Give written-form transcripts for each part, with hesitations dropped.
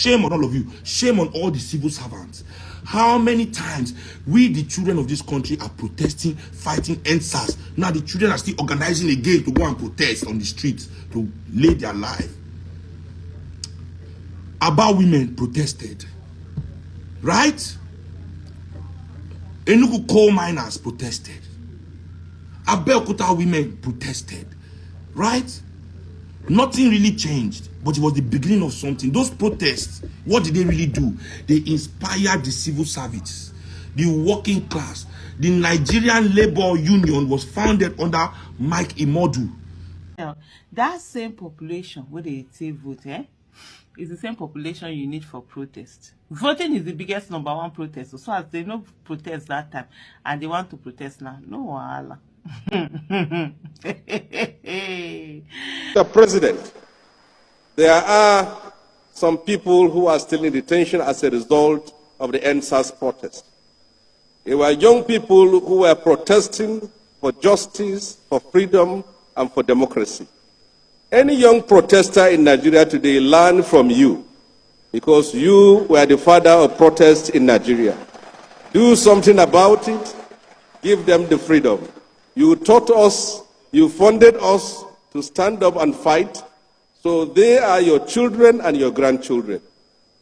Shame on all of you. Shame on all the civil servants. How many times we, the children of this country, are protesting, fighting NSAS. Now the children are still organizing again to go and protest on the streets to lay their life. About women protested. Right? Enugu coal miners protested. Abeokuta women protested. Right? Nothing really changed, but it was the beginning of something. Those protests, what did they really do? They inspired the civil service, the working class. The Nigerian Labor Union was founded under Mike Imodu. Now, that same population where they say vote, is the same population you need for protest. Voting is the biggest #1 protest. So as they no protest that time, and they want to protest now, no wahala. Mr. President, there are some people who are still in detention as a result of the NSAS protest. They were young people who were protesting for justice, for freedom, and for democracy. Any young protester in Nigeria today learned from you because you were the father of protests in Nigeria. Do something about it. Give them the freedom. You taught us, you funded us to stand up and fight, so they are your children and your grandchildren.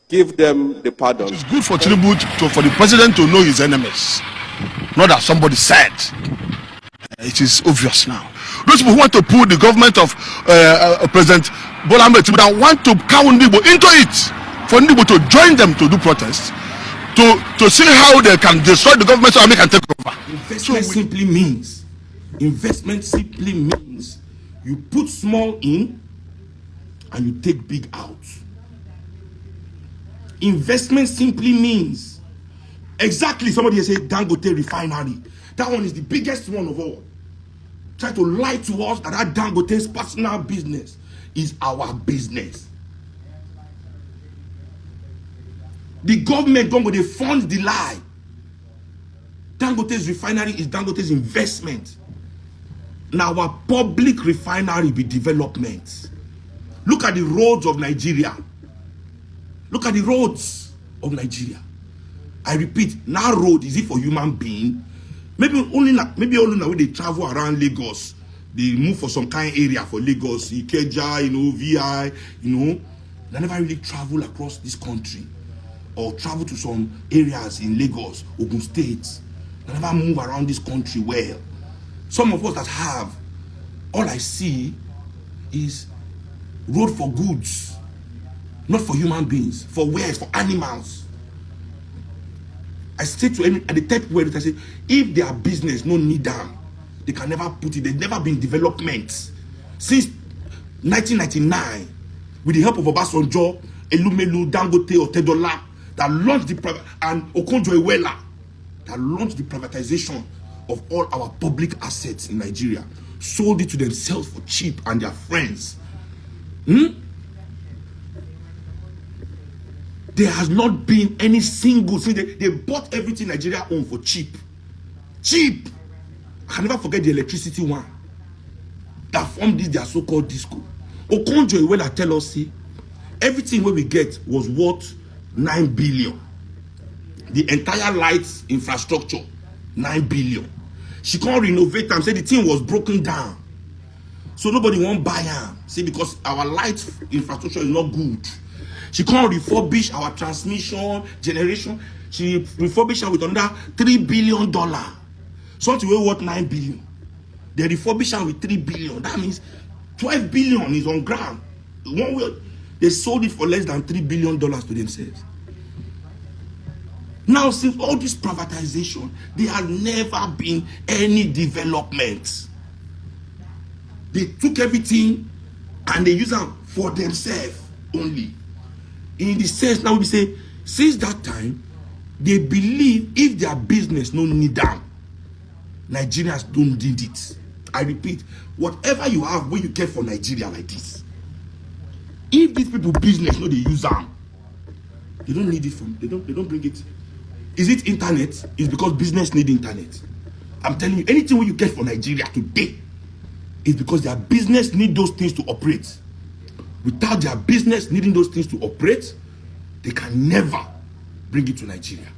Give them the pardon. It's good for Tinubu for the president to know his enemies, not that somebody said. It is obvious now. Those people who want to put the government of President Bola Ahmed Tinubu want to cow Ndibo into it, for Ndibo to join them to do protests, to see how they can destroy the government so they can take over. Investment simply means you put small in and you take big out. Investment simply means exactly, somebody say Dangote refinery. That one is the biggest one of all. Try to lie to us that Dangote's personal business is our business. The government don't go, they fund the lie. Dangote's refinery is Dangote's investment. Now our public refinery be development. Look at the roads of Nigeria. Look at the roads of Nigeria. I repeat, now road, is it for human being? Maybe only now when they travel around Lagos, they move for some kind of area for Lagos, Ikeja, VI, they never really travel across this country or travel to some areas in Lagos, Ogun State. They never move around this country well. Some of us that have, all I see is road for goods, not for human beings, for wares, for animals. I say to any, at the type where I say, if their business no need them, they can never put it. There's never been development since 1999, with the help of Obasanjo, Elumelu, Dangote, Otedola, that launched the and Okonjo-Iweala, that launched the privatization of all our public assets in Nigeria, sold it to themselves for cheap and their friends. There has not been any single thing. They bought everything Nigeria owned for cheap. Cheap. I can never forget the electricity one that formed this their so-called disco. Okonjo-Iweala tell us, see, everything what we get was worth 9 billion. The entire lights infrastructure, 9 billion. She can't renovate them, say the thing was broken down. So nobody won't buy them. See, because our light infrastructure is not good. She can't refurbish our transmission, generation. She refurbished her with another $3 billion. Something worth 9 billion. They refurbish her with 3 billion. That means 12 billion is on ground. One way, they sold it for less than $3 billion to themselves. Now, since all this privatization, there has never been any development. They took everything and they use them for themselves only. In the sense, now we say, since that time, they believe if their business no need them, Nigerians don't need it. I repeat, whatever you have, when you get for Nigeria like this, if these people business no they use them, they don't need it from, they don't bring it. Is it internet? It's because business need internet. I'm telling you, anything when you get for Nigeria today is because their business need those things to operate. Without their business needing those things to operate, they can never bring it to Nigeria.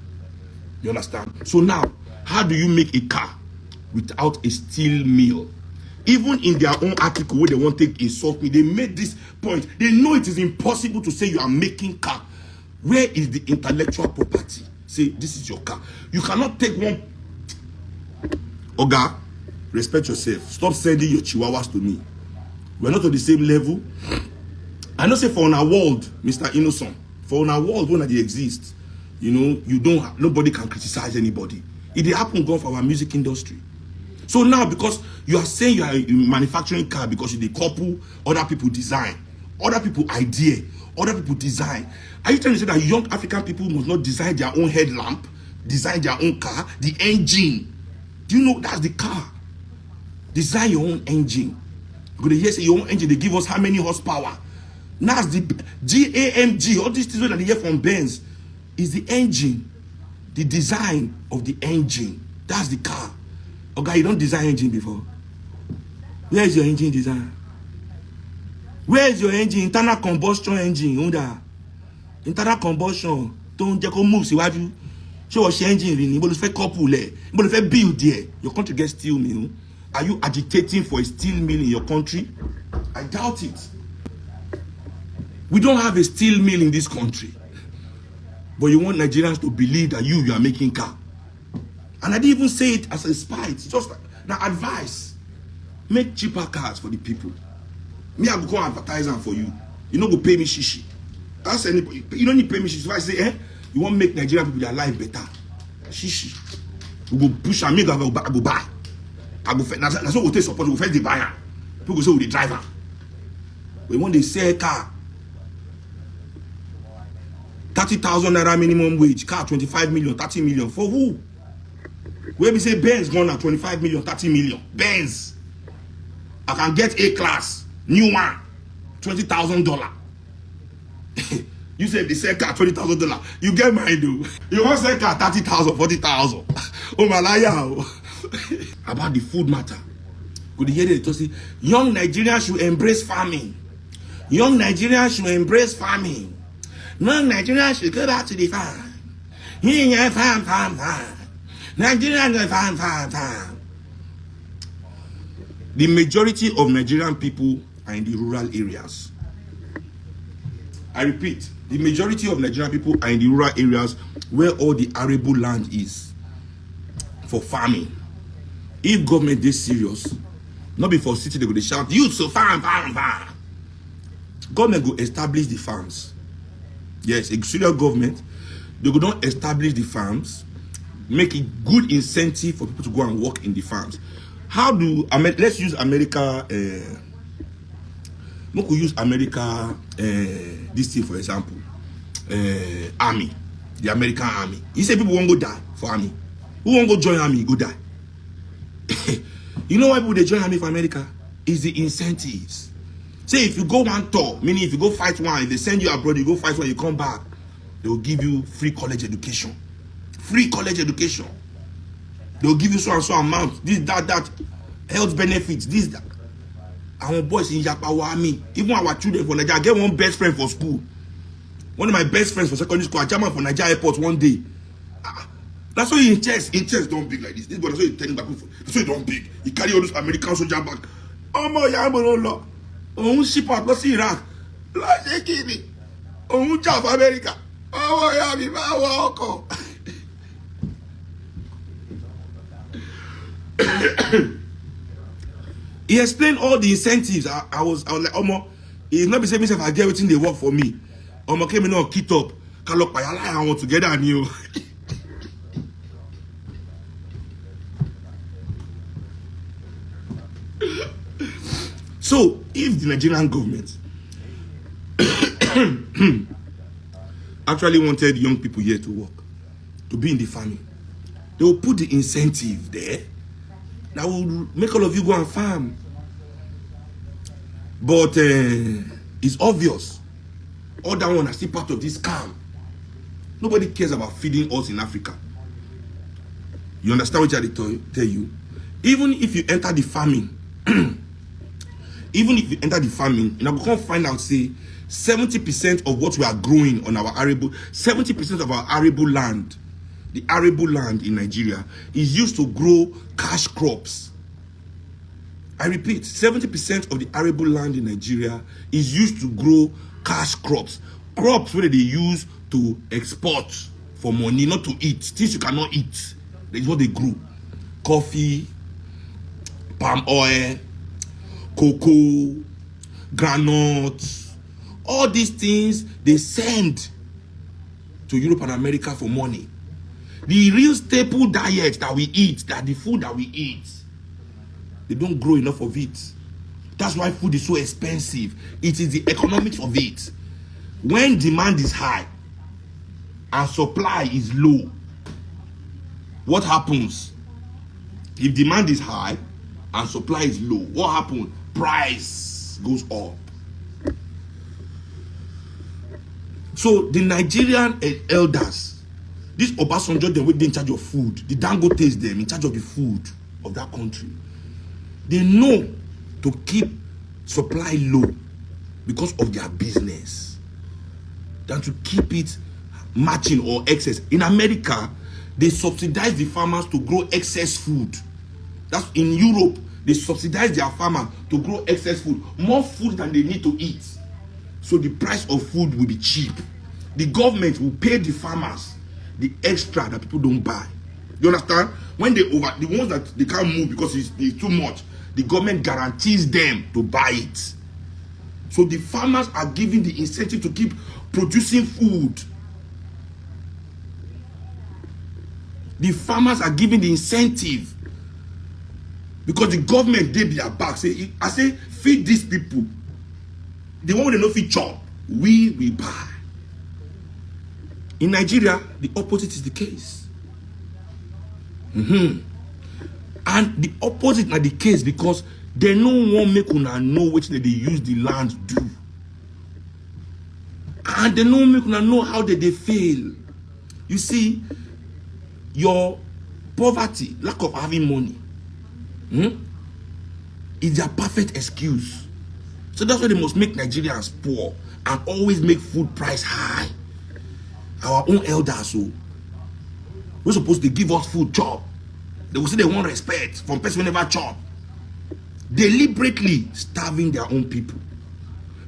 You understand? So now, how do you make a car without a steel mill? Even in their own article where they want to insult me, they made this point. They know it is impossible to say you are making car. Where is the intellectual property? Say, this is your car. You cannot take one. Oga, respect yourself. Stop sending your chihuahuas to me. We're not on the same level. I know say for our world, Mr. Innocent, for our world when they exist, you know, nobody can criticize anybody. It happened gone for our music industry. So now, because you are saying you are manufacturing car because you couple, other people design, other people idea, other people design. Are you trying to say that young African people must not design their own headlamp, design their own car, the engine? Do you know that's the car? Design your own engine. Because they hear say your own engine, they give us how many horsepower? Now the GAMG, all these things that they hear from Benz is the engine, the design of the engine. That's the car. Okay, you don't design engine before. Where is your engine design? Where is your engine? Internal combustion engine. Internal combustion. Don't just move. Asiwaju. Show us your engine. You will fake couple. You will fake build there. Your country gets steel mill. Are you agitating for a steel mill in your country? I doubt it. We don't have a steel mill in this country. But you want Nigerians to believe that you are making car. And I didn't even say it as a spite. It's just now advice. Make cheaper cars for the people. Me, I will go advertise them for you. You don't go pay me shishi. Ask anybody. You don't need to pay me shishi. If I say, you want to make Nigerian people their life better. Shishi. We go push and make I go buy. I go first. That's what we take support. We go first the buyer. People go say we the driver. We want to sell car. 30,000 naira minimum wage. Car 25 million, 30 million. For who? Where we say Benz gone at 25 million, 30 million. Benz. I can get A class. New one. $20,000. You said they sell car $20,000. You get mine though. You want sell car 30,000, 40,000. Oh my liar. About the food matter. Could you hear it? Say, young Nigerians should embrace farming. Young Nigerians should embrace farming. Young Nigerians should go back to the farm. Here, farm. Nigerians farm. The majority of Nigerian people are in the rural areas. I repeat, the majority of Nigerian people are in the rural areas where all the arable land is for farming. If government is serious, not before city they go to shout, youth so farm. Government go establish the farms. Yes, a serious government, they go don't establish the farms, make a good incentive for people to go and work in the farms. How do let's use America? We could use America. This thing, for example, army, the American army. You say people won't go die for army. Who won't go join army? Go die. You know why people they join army for America? Is the incentives. Say if you go one tour, meaning if you go fight one, if they send you abroad, you go fight one, you come back, they will give you free college education. Free college education. They will give you so and so amount. This, that, health benefits, this, that. Our boys in Yapawa army, even our children for Nigeria, I get one best friend for school. One of my best friends for secondary school, I jam for Nigeria airport one day. That's why in chest don't big like this. This boy, that's why he's telling back. That's why he don't big. He carry all those American soldier back. Oh my God, oh ship out, let's see Iraq. Like they oh job America. Oh yeah, me walk. He explained all the incentives. I was like, Omo, he's not be saying himself, I get everything they work for me. Omo came in on kit up. Kalok payala I want together and you. So, if the Nigerian government actually wanted young people here to work, to be in the farming, they will put the incentive there that will make all of you go and farm. But it's obvious. All that one are still part of this scam. Nobody cares about feeding us in Africa. You understand what I tell you? Even if you enter the farming, you're not going to find out, say, 70% of what we are growing on our arable, 70% of our arable land, the arable land in Nigeria, is used to grow cash crops. I repeat, 70% of the arable land in Nigeria is used to grow cash crops. Crops where they use to export for money, not to eat. Things you cannot eat. That is what they grow. Coffee, palm oil, cocoa, granules, all these things they send to Europe and America for money. The real staple diet that we eat, that the food that we eat, they don't grow enough of it. That's why food is so expensive. It is the economics of it. When demand is high and supply is low, what happens? If demand is high and supply is low, what happens? Price goes up. So the Nigerian elders, this Obasanjo, they were in charge of food. The Dangotes, them in charge of the food of that country. They know to keep supply low because of their business than to keep it matching or excess. In America, they subsidize the farmers to grow excess food. That's in Europe, they subsidize their farmers to grow excess food, more food than they need to eat. So the price of food will be cheap. The government will pay the farmers the extra that people don't buy. You understand? When they the ones that they can't move because it's too much, the government guarantees them to buy it. So the farmers are given the incentive to keep producing food. The farmers are given the incentive because the government did their back. I say, feed these people. The one they no feed chop, we will buy. In Nigeria, the opposite is the case. And the opposite is the case because they no one make una know which they use the land do. And they no make una know how they fail. You see, your poverty, lack of having money, is their perfect excuse. So that's why they must make Nigerians poor and always make food price high. Our own elders, so we're supposed to give us food chop. They will say they want respect from person who never chop. Deliberately starving their own people.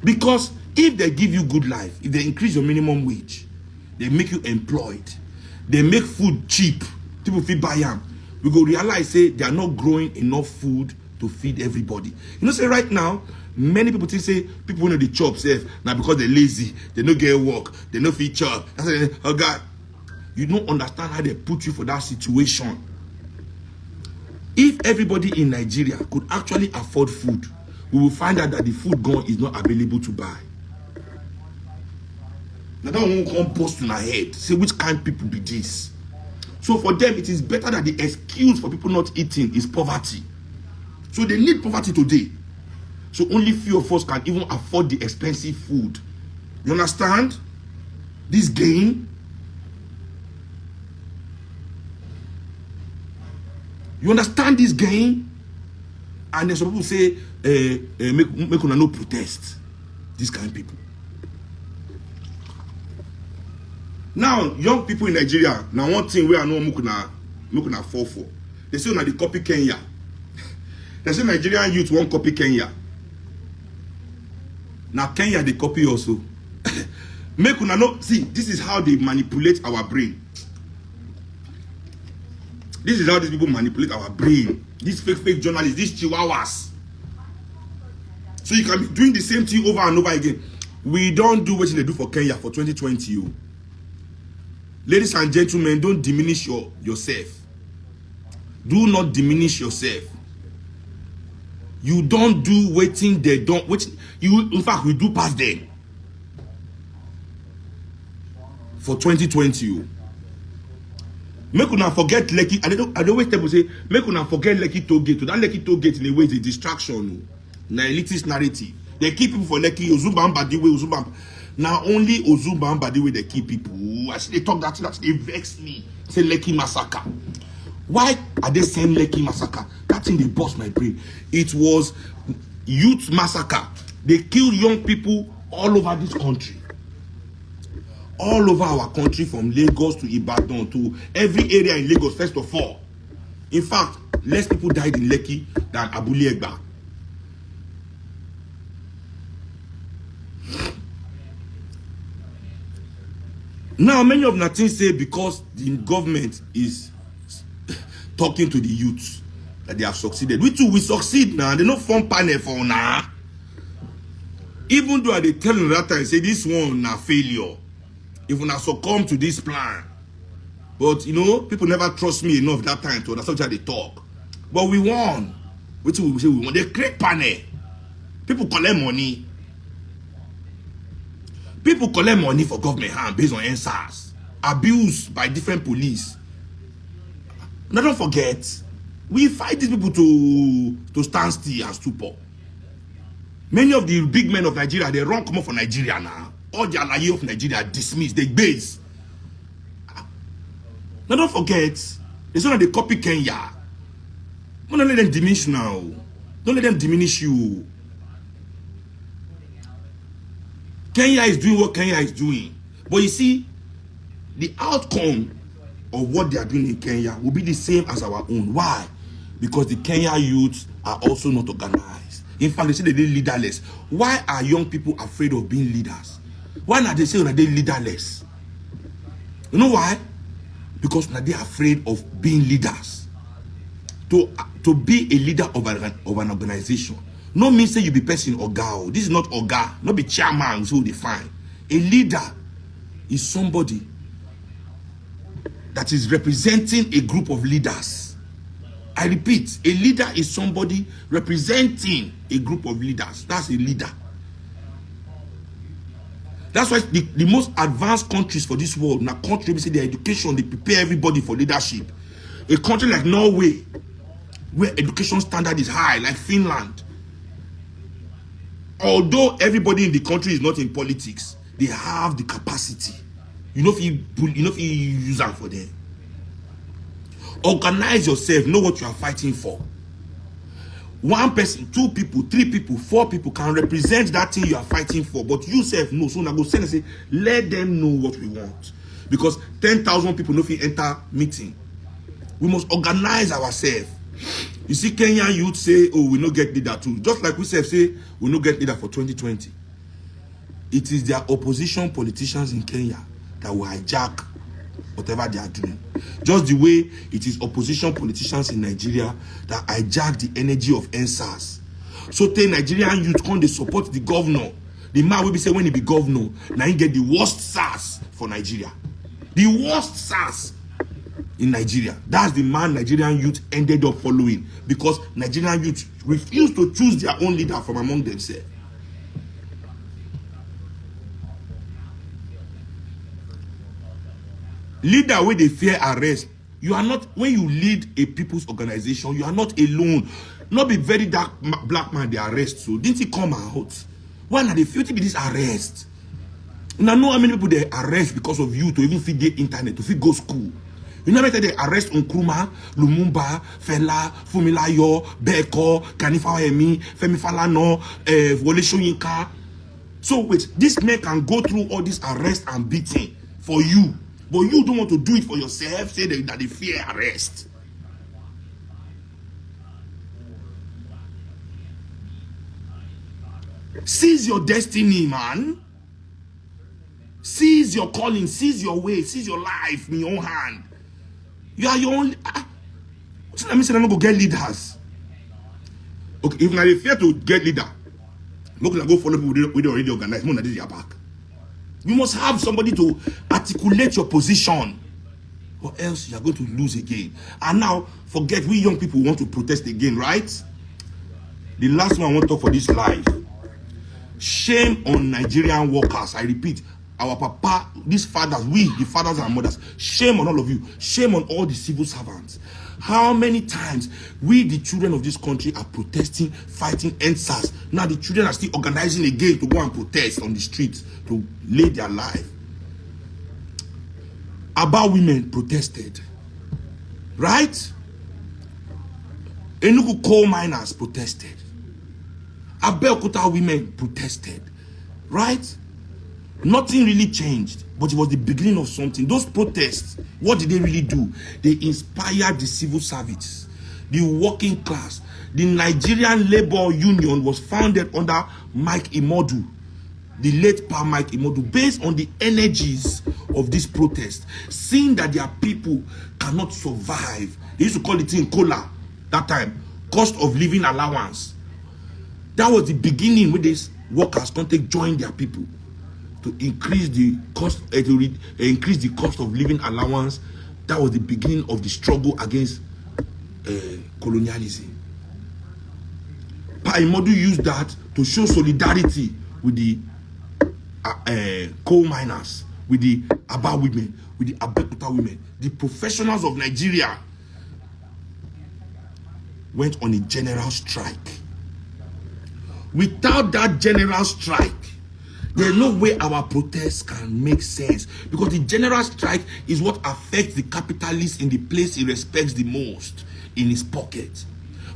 Because if they give you good life, if they increase your minimum wage, they make you employed, they make food cheap, people feel buy them, we go realize say they are not growing enough food to feed everybody. You know, say right now, many people think say people know the chop safe now because they're lazy, they don't get work, they don't feed chop. That's why, oh God, you don't understand how they put you for that situation. If everybody in Nigeria could actually afford food, we will find out that the food gone is not available to buy. Now that one come bust in our head, say which kind of people be this. So for them, it is better that the excuse for people not eating is poverty. So they need poverty today. So only few of us can even afford the expensive food. You understand? This game. You understand this game? And then some people say, make una no protest. These kind of people. Now, young people in Nigeria, now one thing we are no mukuna fall for. They say they copy Kenya. They say Nigerian youth won't copy Kenya. Now Kenya they copy also. Make una know. See, this is how they manipulate our brain. This is how these people manipulate our brain. These fake journalists, these chihuahuas. So you can be doing the same thing over and over again. We don't do what they do for Kenya for 2020. Ladies and gentlemen, don't diminish yourself. Do not diminish yourself. You don't do waiting they don't. You, in fact, we do past them. For 2020. Make una forget Lekki. I don't always tell people say, make una forget Lekki toll gate. That Lekki toll gate in a way is a distraction. Na elitist narrative. They keep people for Lekki, Ozumba and Badiwe, Ozumba. Now only Ozumba and Badiwe they keep people. I see they talk that they vex me. Say Lekki massacre. Why are they saying Lekki massacre? That thing they bust my brain. It was youth massacre. They killed young people all over this country. All over our country, from Lagos to Ibadan to every area in Lagos, first of all. In fact, less people died in Lekki than Abule Egba. Now, many of Natin say because the government is talking to the youth that they have succeeded. We too, we succeed now. They not form panel for now. Even though they tell them that time, say this one na failure. If we succumb to this plan. But you know, people never trust me enough that time to understand how they talk. But we won. Which we say we won. They create panel. People collect money. People collect money for government hand based on NSAS. Abused by different police. Now don't forget, we fight these people to stand still and stupor. Many of the big men of Nigeria, they run come up for Nigeria now. All the allies of Nigeria dismissed, they base. Now don't forget, it's not they copy Kenya. Don't let them diminish now. Don't let them diminish you. Kenya is doing what Kenya is doing. But you see, the outcome of what they are doing in Kenya will be the same as our own. Why? Because the Kenya youths are also not organized. In fact, they say they're leaderless. Why are young people afraid of being leaders? Why not they say that they're leaderless? You know why? Because they are afraid of being leaders. To be a leader of an organization. No means say you be person oga. This is not oga. Not be chairman so define. A leader is somebody that is representing a group of leaders. I repeat, a leader is somebody representing a group of leaders. That's a leader. That's why the most advanced countries for this world, now country, we say their education, they prepare everybody for leadership. A country like Norway, where education standard is high, like Finland. Although everybody in the country is not in politics, they have the capacity. You know if you use that for them. Organize yourself, know what you are fighting for. One person, two people, three people, four people can represent that thing you are fighting for, but you self know. So now go send and say, let them know what we want. Because 10,000 people know if you enter meeting. We must organize ourselves. You see, Kenyan youth say, oh, we no get leader too. Just like we say, we no get leader for 2020. It is their opposition politicians in Kenya that will hijack whatever they are doing. Just the way it is opposition politicians in Nigeria that hijack the energy of NSAS. So the Nigerian youth come, they support the governor. The man will be say when he be governor, now he get the worst SARS for Nigeria. The worst SARS in Nigeria. That's the man Nigerian youth ended up following, because Nigerian youth refused to choose their own leader from among themselves. Leader where they fear arrest. You are not, when you lead a people's organization, you are not alone. Not be very dark black man they arrest. So didn't he come out? Why not they feel to be this arrest? Now know how many people they arrest because of you to even feed the internet, to feed go school. You know they arrest Nkrumah, Lumumba, Fela, Fumilayo, Beko, Kanifawemi, Femi Falana, Wole Soyinka. So wait, this man can go through all this arrest and beating for you. But you don't want to do it for yourself, say that they fear arrest. Seize your destiny, man. Seize your calling, seize your way, seize your life in your own hand. You are your own. So let me say, I'm not going to get leaders. Okay, if they fear to get leader, look like go follow people we already organized. More than this, back. You must have somebody to articulate your position, or else you are going to lose again. And now, forget, we young people want to protest again, right? The last one I want to talk for this life. Shame on Nigerian workers. I repeat, our papa, these fathers, we, the fathers and mothers, shame on all of you. Shame on all the civil servants. How many times we, the children of this country, are protesting, fighting NSAS. Now the children are still organizing again to go and protest on the streets to lay their life. About women protested. Right? Enugu coal miners protested. Abeokuta women protested. right? Nothing really changed, but it was the beginning of something. Those protests, what did they really do? They inspired the civil service, the working class. The Nigerian Labour Union was founded under Mike Imodu, the late Pa Mike Imodu, based on the energies of this protest, seeing that their people cannot survive. They used to call it in cola that time, cost of living allowance. That was the beginning when these workers can't join their people to increase the cost, increase the cost of living allowance. That was the beginning of the struggle against colonialism. Pa Imodu used that to show solidarity with the coal miners, with the Aba women, with the Abeokuta women. The professionals of Nigeria went on a general strike. Without that general strike, there's no way our protests can make sense, because the general strike is what affects the capitalist in the place he respects the most, in his pocket.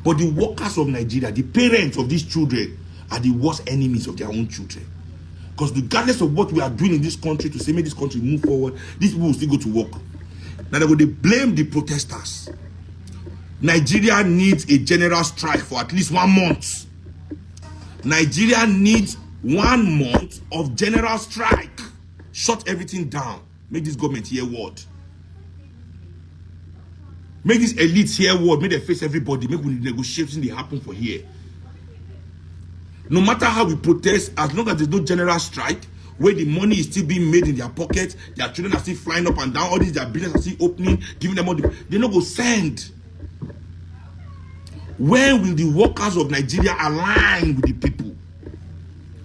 But the workers of Nigeria, the parents of these children, are the worst enemies of their own children. Because regardless of what we are doing in this country to say make this country move forward, these people will still go to work. Now they blame the protesters. Nigeria needs a general strike for at least 1 month. Nigeria needs 1 month of general strike. Shut everything down. Make this government hear word. Make this elite hear word. Make them face everybody. Make the negotiations they happen for here. No matter how we protest, as long as there's no general strike, where the money is still being made in their pocket, their children are still flying up and down, all these their business are still opening, giving them money, they're not going to send. When will the workers of Nigeria align with the people?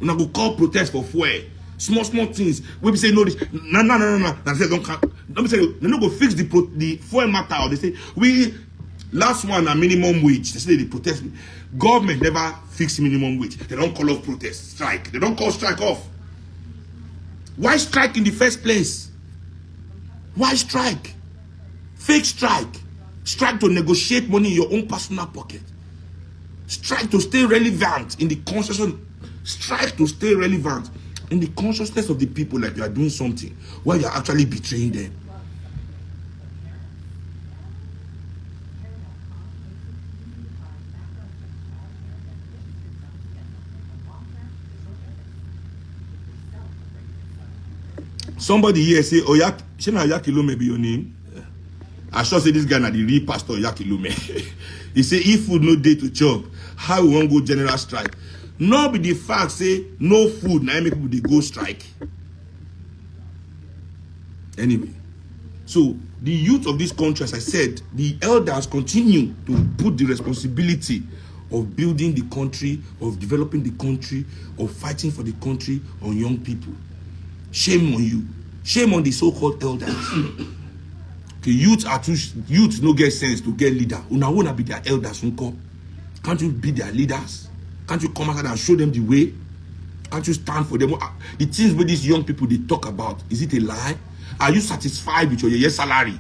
We're not going to call protest for fuel. Small things. We be say no, no. They say don't count. Let me say they're not going to fix the fuel matter. They say we last one a minimum wage. They say they protest. Government never fix minimum wage. They don't call off protest, strike. They don't call strike off. Why strike in the first place? Why strike? Fake strike. Strike to negotiate money in your own personal pocket. Strike to stay relevant in the consciousness. Strike to stay relevant in the consciousness of the people, like you are doing something while you are actually betraying them. Somebody here say, oh, Yakilume be your name. I sure say this guy na the real pastor Yakilume. He say, if food no day to chop, how we won't go general strike? No be the fact say no food, now make people they go strike. Anyway, so the youth of this country, as I said, the elders continue to put the responsibility of building the country, of developing the country, of fighting for the country on young people. Shame on you. Shame on the so-called elders. Okay, youth no get sense to get leader. Una wanna be their elders, can't you be their leaders? Can't you come out and show them the way? Can't you stand for them? The things where these young people they talk about, is it a lie? Are you satisfied with your salary?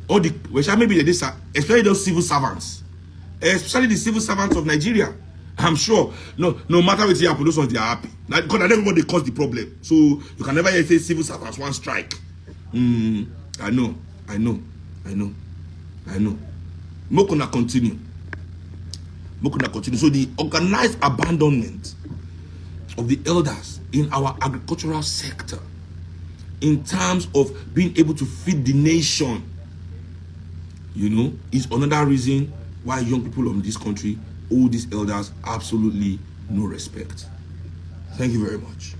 Or maybe especially those civil servants, especially the civil servants of Nigeria. I'm sure no matter what happens, those ones they are happy. Because I don't know what they cause the problem. So you can never say civil servants one strike. I know. Mokuna continue. So the organized abandonment of the elders in our agricultural sector, in terms of being able to feed the nation, is another reason why young people of this country owe these elders absolutely no respect. Thank you very much.